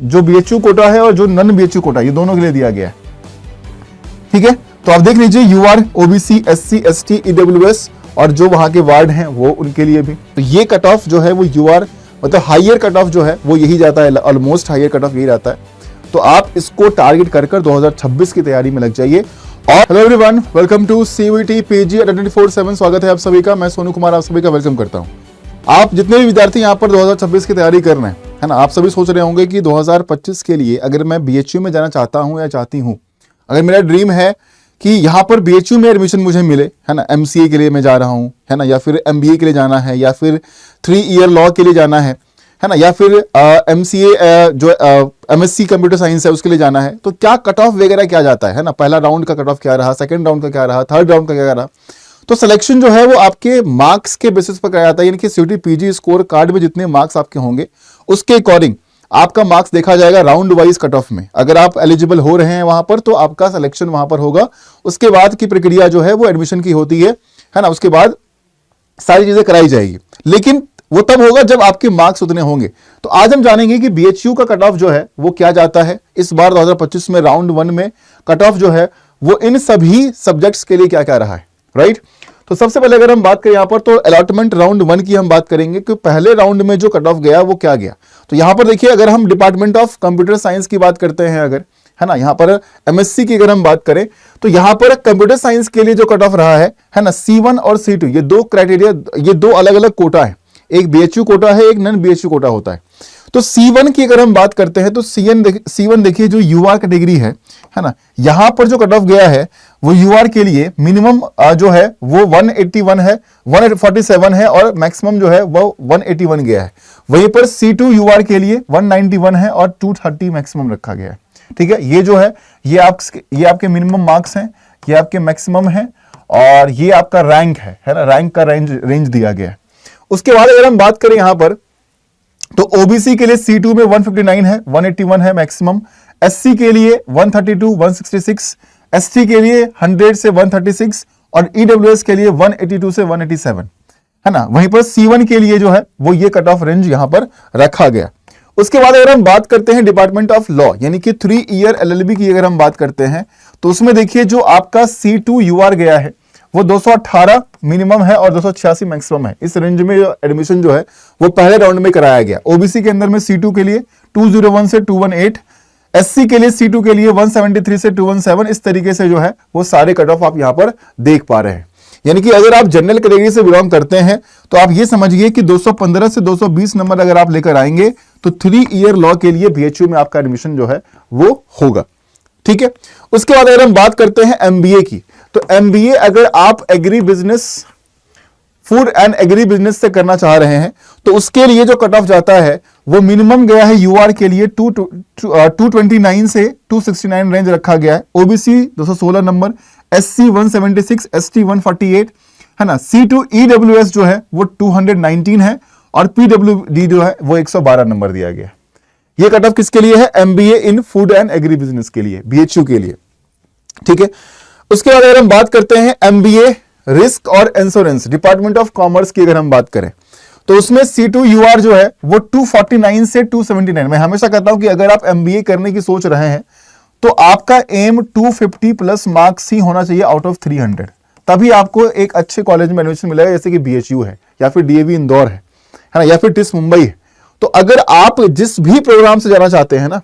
जो बीएचयू कोटा है और जो नॉन बीएचयू कोटा, ये दोनों के लिए दिया गया है। ठीक है, तो आप देख लीजिए UR, OBC, SC, ST, EWS और जो वहां के वार्ड हैं वो उनके लिए भी। तो ये कट ऑफ जो है वो यूआर मतलब हाईयर कट ऑफ जो है वो यही जाता है, ऑलमोस्ट हाईयर कट ऑफ यही रहता है। तो आप इसको टारगेट कर 2026 की तैयारी में लग जाइए। और hello everyone, welcome to CUET PG 24/7। स्वागत है आप सभी का, मैं सोनू कुमार आप सभी का वेलकम करता हूं। आप जितने भी विद्यार्थी यहाँ पर 2026 की तैयारी कर रहे हैं, है ना, आप सभी सोच रहे होंगे कि 2025 के लिए अगर मैं बीएचयू में जाना चाहता हूं या चाहती हूं, अगर मेरा ड्रीम है कि यहाँ पर बीएचयू में एडमिशन मुझे मिले, है ना, एमसीए के लिए मैं जा रहा हूँ, है ना, या फिर एमबीए के लिए जाना है, या फिर 3 ईयर लॉ के लिए जाना है ना, या फिर एमसीए जो एमएससी कंप्यूटर साइंस है उसके लिए जाना है, तो क्या कट ऑफ वगैरह क्या जाता है ना, पहला राउंड का कट ऑफ क्या रहा, सेकंड राउंड का क्या रहा, थर्ड राउंड का क्या रहा। तो सिलेक्शन जो है वो आपके मार्क्स के बेसिस पर कराया जाता है, यानी कि सीयूईटी पीजी स्कोर कार्ड में जितने मार्क्स आपके होंगे उसके अकॉर्डिंग आपका मार्क्स देखा जाएगा राउंड वाइज कट ऑफ में। अगर आप एलिजिबल हो रहे हैं वहां पर तो आपका सिलेक्शन वहां पर होगा। उसके बाद की प्रक्रिया जो है वो एडमिशन की होती है ना, उसके बाद सारी चीजें कराई जाएगी, लेकिन वो तब होगा जब आपके मार्क्स उतने होंगे। तो आज हम जानेंगे कि बीएचयू का कट ऑफ जो है वो क्या जाता है इस बार 2025 में। राउंड 1 में कट ऑफ जो है वो इन सभी सब्जेक्ट्स के लिए क्या क्या रहा है, राइट। तो सबसे पहले अगर हम बात करें यहाँ पर तो अलॉटमेंट राउंड 1 की हम बात करेंगे कि पहले राउंड में जो कट ऑफ गया वो क्या गया। तो यहाँ पर देखिए, अगर हम डिपार्टमेंट ऑफ कंप्यूटर साइंस की बात करते हैं, अगर, है ना, यहाँ पर एमएससी की अगर हम बात करें तो यहाँ पर कंप्यूटर साइंस के लिए जो कट ऑफ रहा है ना, C1 और C2, ये दो क्राइटेरिया, ये दो अलग अलग कोटा है, एक बीएचयू कोटा है, एक नॉन बीएचयू कोटा होता है। तो C1 की अगर हम बात करते हैं तो C1 देखिए जो यूआर कैटेगरी है ना, यहां पर जो कट ऑफ गया है वो यूआर के लिए मिनिमम जो है वो 181 है, 147 है और मैक्सिमम जो है वो 181 गया है। वहीं पर C2 यूआर के लिए 191 है और 230 मैक्सिमम रखा गया है। ठीक है, ये जो है ये आपके मिनिमम मार्क्स हैं, ये आपके मैक्सिमम है और ये आपका रैंक है ना, रैंक का रेंज दिया गया है। उसके बाद अगर हम बात करें यहां पर तो ओबीसी के लिए C2 में 159 है, 181 है मैक्सिमम, एससी के लिए 132, 166, एसटी के लिए 100 से 136 और ईडब्ल्यूएस के लिए 182 से 187, है ना। वहीं पर C1 के लिए जो है वो ये कट ऑफ रेंज यहां पर रखा गया। उसके बाद अगर हम बात करते हैं डिपार्टमेंट ऑफ लॉ यानी कि 3 ईयर एलएलबी की अगर हम बात करते हैं तो उसमें देखिए जो आपका C2 यूआर गया है वो 218 मिनिमम है और 286 मैक्सिमम है। इस रेंज में एडमिशन जो है वो पहले राउंड में कराया गया। ओबीसी के अंदर में C2 के लिए 201 से 218, एससी के लिए C2 के लिए 173 से 217, इस तरीके से जो है वो सारे कट ऑफ आप यहां पर देख पा रहे हैं। यानी कि अगर आप जनरल कैटेगरी से बिलोंग करते हैं तो आप ये समझिए कि 215 से 220 नंबर अगर आप लेकर आएंगे तो 3 ईयर लॉ के लिए बीएचयू में आपका एडमिशन जो है वो होगा। ठीक है, उसके बाद अगर हम बात करते हैं एमबीए की तो एमबीए अगर आप agri business, food and agri business से करना चाह रहे हैं तो उसके लिए जो कट ऑफ जाता है वो मिनिमम गया है यूआर के लिए 229 से 269 रेंज रखा गया है। ओबीसी 216 नंबर, एससी 176, एसटी 148, है ना। C2 ईडब्ल्यूएस जो है वो 219 है और पीडब्ल्यूडी जो है वो 112 नंबर दिया गया है। ये कट ऑफ किसके लिए है? MBA in food and agri business के लिए, बीएचयू के लिए। ठीक है, उसके बाद अगर हम बात करते हैं एमबीए रिस्क और इंश्योरेंस डिपार्टमेंट ऑफ कॉमर्स की अगर हम बात करें तो उसमें C2 यूआर जो है वो 249 से 279। मैं हमेशा कहता हूं कि अगर आप एमबीए करने की सोच रहे हैं तो आपका एम 250 प्लस मार्क्स ही होना चाहिए आउट ऑफ 300, तभी आपको एक अच्छे कॉलेज में एडमिशन मिलेगा, जैसे कि बीएचयू है या फिर डीएवी इंदौर है ना, या फिर टिस मुंबई है। तो अगर आप जिस भी प्रोग्राम से जाना चाहते हैं ना,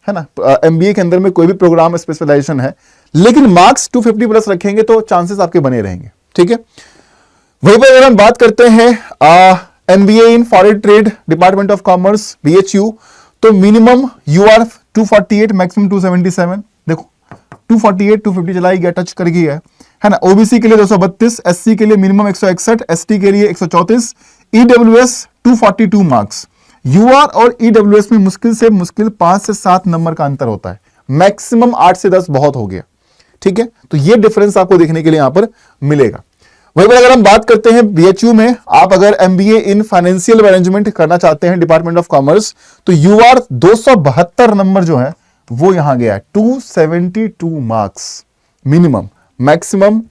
है ना, एमबीए के अंदर में कोई भी प्रोग्राम स्पेशलाइजेशन है लेकिन मार्क्स 250 प्लस रखेंगे तो चांसेस आपके बने रहेंगे। ठीक है, वहीं पर अगर हम बात करते हैं MBA in foreign trade department of commerce BHU तो मिनिमम यूआर 248, मैक्सिमम 277। देखो 248 250 चलाई गया, टच कर गया है ना। ओबीसी के लिए 232, एससी के लिए मिनिमम 161, एसटी के लिए 134, ईडब्ल्यूएस 242 मार्क्स। यूआर और ईडब्ल्यूएस में मुश्किल से मुश्किल 5 से 7 नंबर का अंतर होता है, मैक्सिमम 8 से 10 बहुत हो गया। ठीक है, तो ये डिफरेंस आपको देखने के लिए यहां पर मिलेगा। वहीं पर अगर हम बात करते हैं बीएचयू में, आप अगर एमबीए इन फाइनेंशियल मैनेजमेंट करना चाहते हैं डिपार्टमेंट ऑफ कॉमर्स तो यूआर 272 नंबर जो है वो यहां गया है, 272 मार्क्स मिनिमम, मैक्सिमम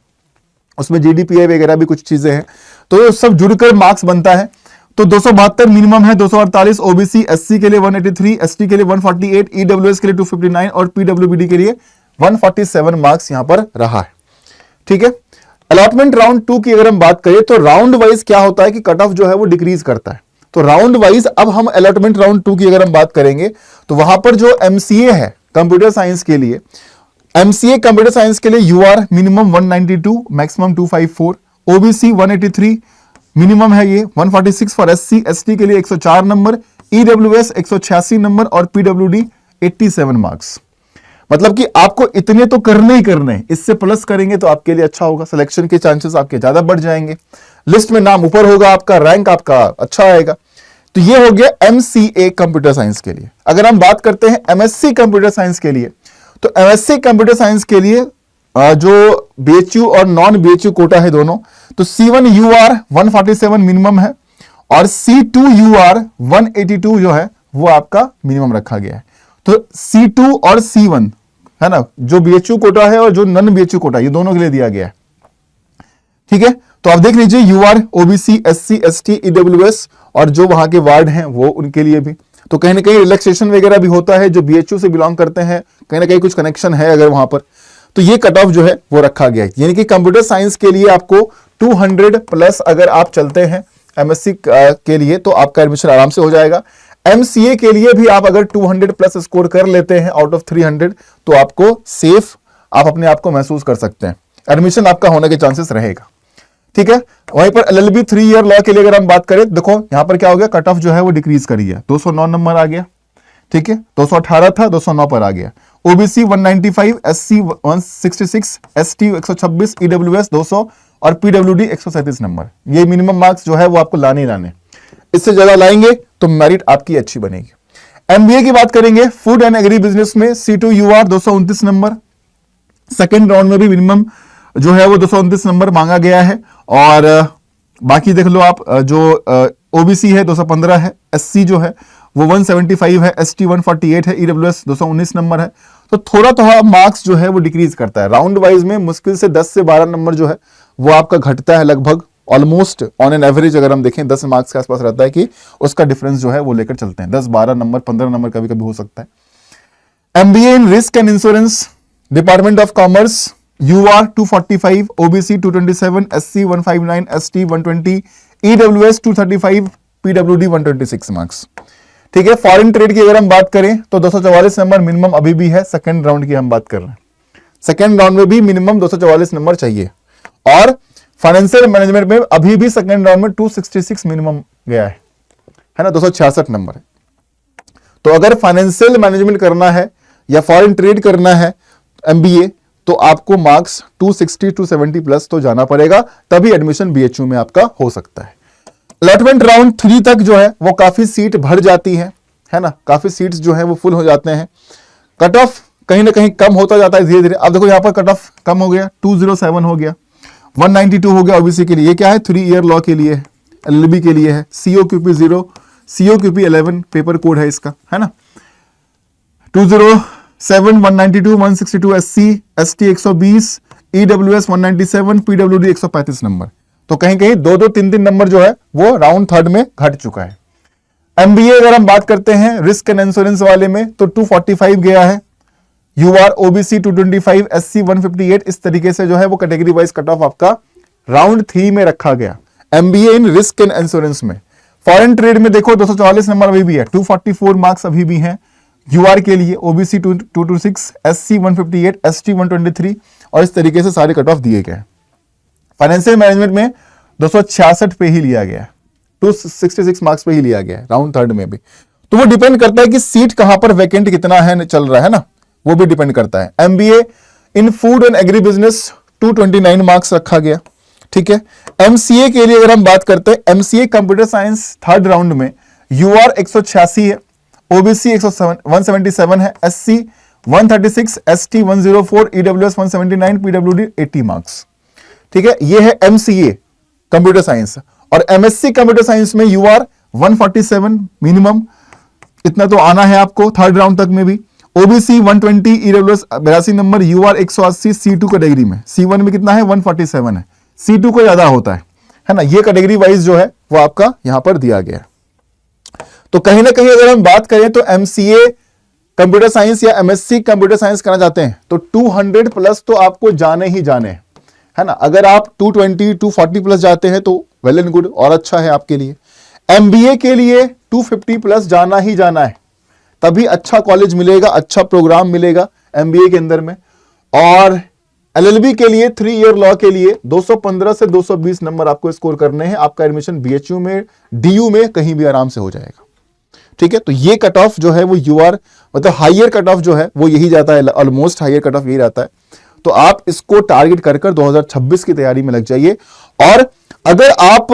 उसमें जीडीपीए वगैरह भी कुछ चीजें हैं तो सब जुड़कर मार्क्स बनता है। तो 272 मिनिमम है, 248 ओबीसी, एससी के लिए 183, एसटी के लिए 148, ईडब्ल्यूएस के लिए 259 और पीडब्ल्यूबीडी के लिए 147 मार्क्स यहां पर रहा है। ठीक है। अलॉटमेंट राउंड 2 की अगर हम बात करें तो राउंड वाइज क्या होता है कि कट ऑफ जो है वो डिक्रीज करता है। तो राउंड वाइज अब हम अलॉटमेंट राउंड 2 की अगर हम बात करेंगे तो वहां पर जो एमसीए है कंप्यूटर साइंस के लिए, एमसीए कंप्यूटर साइंस के लिए UR minimum 192, maximum 254, OBC 183 minimum है ये, 146 फॉर एससी, एसटी के लिए 104 नंबर, ईडब्ल्यूएस 186 नंबर और पीडब्ल्यूडी 87 मार्क्स। मतलब कि आपको इतने तो करने ही करने, इससे प्लस करेंगे तो आपके लिए अच्छा होगा, सिलेक्शन के चांसेस आपके ज्यादा बढ़ जाएंगे, लिस्ट में नाम ऊपर होगा, आपका रैंक आपका अच्छा आएगा। तो ये हो गया एमसीए कंप्यूटर साइंस के लिए। अगर हम बात करते हैं एमएससी कंप्यूटर साइंस के लिए, तो एमएससी कंप्यूटर साइंस के लिए जो बीएचयू और नॉन बीएचयू कोटा है दोनों, तो C1 UR 147 मिनिमम है और C2 UR 182 जो है वो आपका मिनिमम रखा गया है। तो C2 और C1 है ना, जो बीएचयू कोटा है और जो नॉन बीएचयू कोटा, ये दोनों के लिए दिया गया है। ठीक है। तो आप देख लीजिए UR, OBC, SC, ST, EWS और जो वहां के वार्ड हैं वो उनके लिए भी। तो कहीं ना कहीं रिलैक्सेशन वगैरह भी होता है, जो बीएचयू से बिलोंग करते हैं कहीं ना कहीं कुछ कनेक्शन है अगर वहां पर, तो ये कट ऑफ जो है वो रखा गया है। यानी कि कंप्यूटर साइंस के लिए आपको 200 प्लस अगर आप चलते हैं एमएससी के लिए तो आपका एडमिशन आराम से हो जाएगा। एमसीए के लिए भी आप अगर 200 प्लस स्कोर कर लेते हैं आउट ऑफ 300 तो आपको सेफ आप अपने आप को महसूस कर सकते हैं, एडमिशन आपका होने के चांसेस रहेगा। ठीक है। वहीं पर एलएलबी 3 ईयर लॉ के लिए अगर हम बात करें, देखो यहां पर क्या हो गया, कट ऑफ जो है वो डिक्रीज करी है, 209 नंबर आ गया। ठीक है। 218 था, 209 पर आ गया। ओबीसी 195, एससी 166, एसटी 126, ईडब्ल्यूएस 200 और पीडब्ल्यूडी 137 नंबर। ये मिनिमम मार्क्स जो है वो आपको लाने ही लाने, इससे ज्यादा लाएंगे तो मेरिट आपकी अच्छी बनेगी। एमबीए की बात करेंगे, फूड एंड एग्री बिजनेस में C2 UR 229 number, second round में भी मिनिमम जो है वो 229 नंबर मांगा गया है। और बाकी देख लो आप, जो ओबीसी है 215 है, एससी जो है वो 175 है, एसटी 148 है, ईडब्ल्यूएस 219 नंबर है। तो थोड़ा थोड़ा मार्क्स जो है वो डिक्रीज करता है राउंड वाइज में, मुश्किल से 10 से 12 नंबर जो है वो आपका घटता है, लगभग ऑलमोस्ट ऑन एन एवरेज अगर हम देखें 10 मार्क्स के आसपास रहता है कि उसका डिफरेंस जो है वो लेकर चलते हैं, 10-12 नंबर, 15 नंबर कभी कभी हो सकता है। MBA in risk and insurance, department of commerce, UR 245, OBC 227, SC 159, ST 120, EWS 235, PWD 126 marks. ठीक है। फॉरेन ट्रेड की अगर हम बात करें तो 244 नंबर मिनिमम अभी भी है, सेकेंड राउंड की हम बात कर रहे हैं, सेकेंड राउंड में भी मिनिमम 244 नंबर चाहिए। और फाइनेंशियल मैनेजमेंट में अभी भी सेकेंड राउंड में 266 मिनिमम गया है ना, 266 नंबर है। तो अगर फाइनेंशियल मैनेजमेंट करना है या फॉरेन ट्रेड करना है एमबीए, तो आपको मार्क्स 260-270 प्लस तो जाना पड़ेगा, तभी एडमिशन बीएचयू में आपका हो सकता है। अलॉटमेंट राउंड 3 तक जो है वो काफी सीट भर जाती है ना, काफी सीट्स जो है वो फुल हो जाते हैं, कट ऑफ कहीं ना कहीं कम होता जाता है धीरे धीरे। अब देखो यहां पर कट ऑफ कम हो गया, 207 हो गया, 192 हो गया ओबीसी के लिए। ये क्या है, 3 ईयर लॉ के लिए, एलएलबी के लिए है, COQP 0, COQP 11 पेपर कोड है इसका, है ना। 207, 192, 162 SC, ST 120, EWS 197, PWD 135 number. तो कहीं कहीं 2-2, 3-3 नंबर जो है वो राउंड थर्ड में घट चुका है। एमबीए अगर हम बात करते हैं रिस्क एंड इंश्योरेंस वाले में, तो 245 गया है, यूआर, ओबीसी 225, एससी 158, इस तरीके से जो है वो कैटेगरी वाइज कट ऑफ आपका राउंड 3 में रखा गया MBA in risk and insurance में। फॉरेन ट्रेड में देखो 244 नंबर अभी भी है, 244 मार्क्स अभी भी हैं यूआर के लिए, ओबीसी 226, एससी 158, एसटी 123 और इस तरीके से सारे कट ऑफ दिए गए। फाइनेंशियल मैनेजमेंट में 266 पे ही लिया गया, 266 मार्क्स पे ही लिया गया राउंड थर्ड में भी। तो वो डिपेंड करता है कि सीट कहां पर वैकेंट कितना है चल रहा है ना, वो भी डिपेंड करता है। MBA in food and agri business 229 marks रखा गया। ठीक है। एमसीए के लिए अगर हम बात करते हैं, MCA computer science third round में यूआर 186 है, ओबीसी 177 है, SC 136, ST 104, EWS 179, PWD 80 marks. ठीक है। ये है एमसीए कंप्यूटर साइंस। और एमएससी कंप्यूटर साइंस में यूआर 147 मिनिमम, इतना तो आना है आपको थर्ड राउंड तक में भी। OBC 120, EWS 82 number, UR 180 C2 category में, C1 में कितना है 147 है, C2 को ज्यादा होता है ना। ये कैटेगरी वाइज जो है वो आपका यहां पर दिया गया है। तो कहीं ना कहीं अगर हम बात करें तो एमसीए कंप्यूटर साइंस या एमएससी कंप्यूटर साइंस करना चाहते हैं तो 200 प्लस तो आपको जाने ही जाने हैं, है ना। अगर आप 220 240 प्लस जाते हैं तो वेल एंड गुड और अच्छा है आपके लिए। एमबीए के लिए 250 प्लस जाना ही जाना है, तभी अच्छा कॉलेज मिलेगा, अच्छा प्रोग्राम मिलेगा एमबीए के अंदर में। और एलएलबी के लिए 3 ईयर लॉ के लिए 215 से 220 नंबर आपको स्कोर करने हैं। आपका एडमिशन बीएचयू में, डीयू में कहीं भी आराम से हो जाएगा, ठीक है। तो ये कट ऑफ जो है वो यूआर मतलब हायर कट ऑफ जो है वो यही जाता है, ऑलमोस्ट हायर कट ऑफ यही रहता है। तो आप इसको टारगेट कर 2026 की तैयारी में लग जाइए। और अगर आप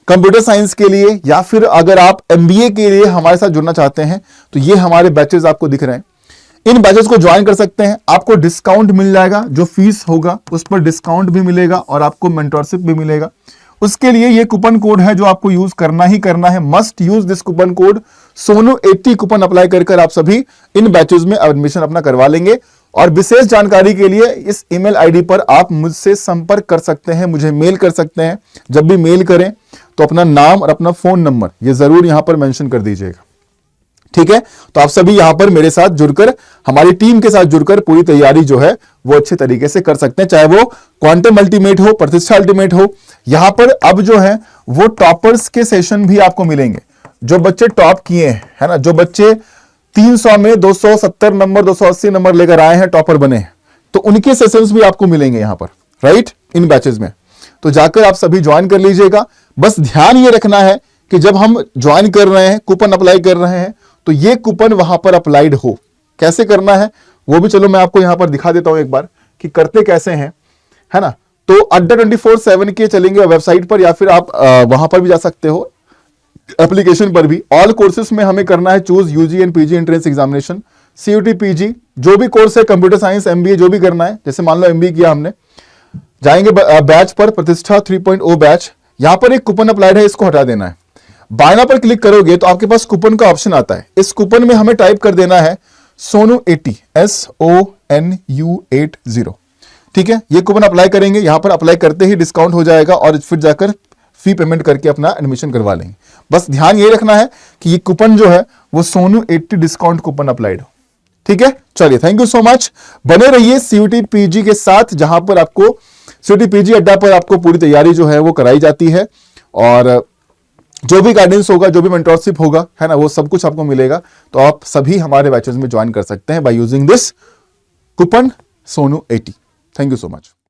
कंप्यूटर साइंस के लिए या फिर अगर आप एमबीए के लिए हमारे साथ जुड़ना चाहते हैं तो ये हमारे बैचेस आपको दिख रहे हैं, इन बैचेस को ज्वाइन कर सकते हैं। आपको डिस्काउंट मिल जाएगा, जो फीस होगा उस पर डिस्काउंट भी मिलेगा और आपको मेंटरशिप भी मिलेगा। उसके लिए ये कूपन कोड है जो आपको यूज करना ही करना है, must use this coupon code सोनू80 कूपन अप्लाई कर आप सभी इन बैचेस में एडमिशन अपना करवा लेंगे। और विशेष जानकारी के लिए इस ईमेल आईडी पर आप मुझसे संपर्क कर सकते हैं, मुझे मेल कर सकते हैं। जब भी मेल करें तो अपना नाम और अपना फोन नंबर ये जरूर यहां पर मेंशन कर दीजिएगा, ठीक है। तो आप सभी यहां पर मेरे साथ जुड़कर, हमारी टीम के साथ जुड़कर पूरी तैयारी जो है वो अच्छे तरीके से कर सकते हैं, चाहे वो क्वांटम अल्टीमेट हो, प्रतिष्ठा अल्टीमेट हो। यहां पर अब जो है वो टॉपर्स के सेशन भी आपको मिलेंगे, जो बच्चे टॉप किए हैं, है ना, जो बच्चे 300 में 270 नंबर 280 नंबर लेकर आए हैं, टॉपर बने हैं, तो उनके सेशंस भी आपको मिलेंगे यहां पर, राइट, इन बैचेस में। तो जाकर आप सभी ज्वाइन कर लीजिएगा। बस ध्यान ये रखना है कि जब हम ज्वाइन कर रहे हैं, कूपन अप्लाई कर रहे हैं, तो ये कूपन वहां पर अप्लाइड हो। कैसे करना है वो भी चलो मैं आपको यहां पर दिखा देता हूं एक बार कि करते कैसे हैं, है ना। तो अड्डा 24/7 के चलेंगे वेबसाइट पर, या फिर आप वहां पर भी जा सकते हो, एप्लीकेशन पर भी। ऑल कोर्सेज में हमें करना है choose UG and PG entrance examination, CUET PG, जो भी कोर्स है, कंप्यूटर साइंस एमबीए जो भी करना है। जैसे मान लो एमबीए किया हमने, जाएंगे बैच पर, प्रतिष्ठा 3.0 बैच, यहां पर एक कूपन अप्लाइड है, इसको हटा देना है। बायना पर क्लिक करोगे तो आपके पास कूपन का ऑप्शन आता है। इस कूपन में हमें टाइप कर देना है सोनू80, SONU80, ठीक है। ये कूपन अप्लाई करेंगे, यहां पर अप्लाई करते ही डिस्काउंट हो जाएगा और फिर जाकर फी पेमेंट करके अपना एडमिशन करवा लेंगे। बस ध्यान ये रखना है कि ये कूपन जो है वो सोनू80 डिस्काउंट कूपन अप्लाइड हो, ठीक है। चलिए, थैंक यू सो मच। बने रहिए सीयूटी पीजी के साथ, जहां पर आपको सीयूटी पीजी अड्डा पर आपको पूरी तैयारी जो है वो कराई जाती है। और जो भी गाइडेंस होगा, जो भी मेंटरशिप होगा, है ना, वो सब कुछ आपको मिलेगा। तो आप सभी हमारे बैचेस में ज्वाइन कर सकते हैं बाय यूजिंग दिस कूपन सोनू80। Thank you so much.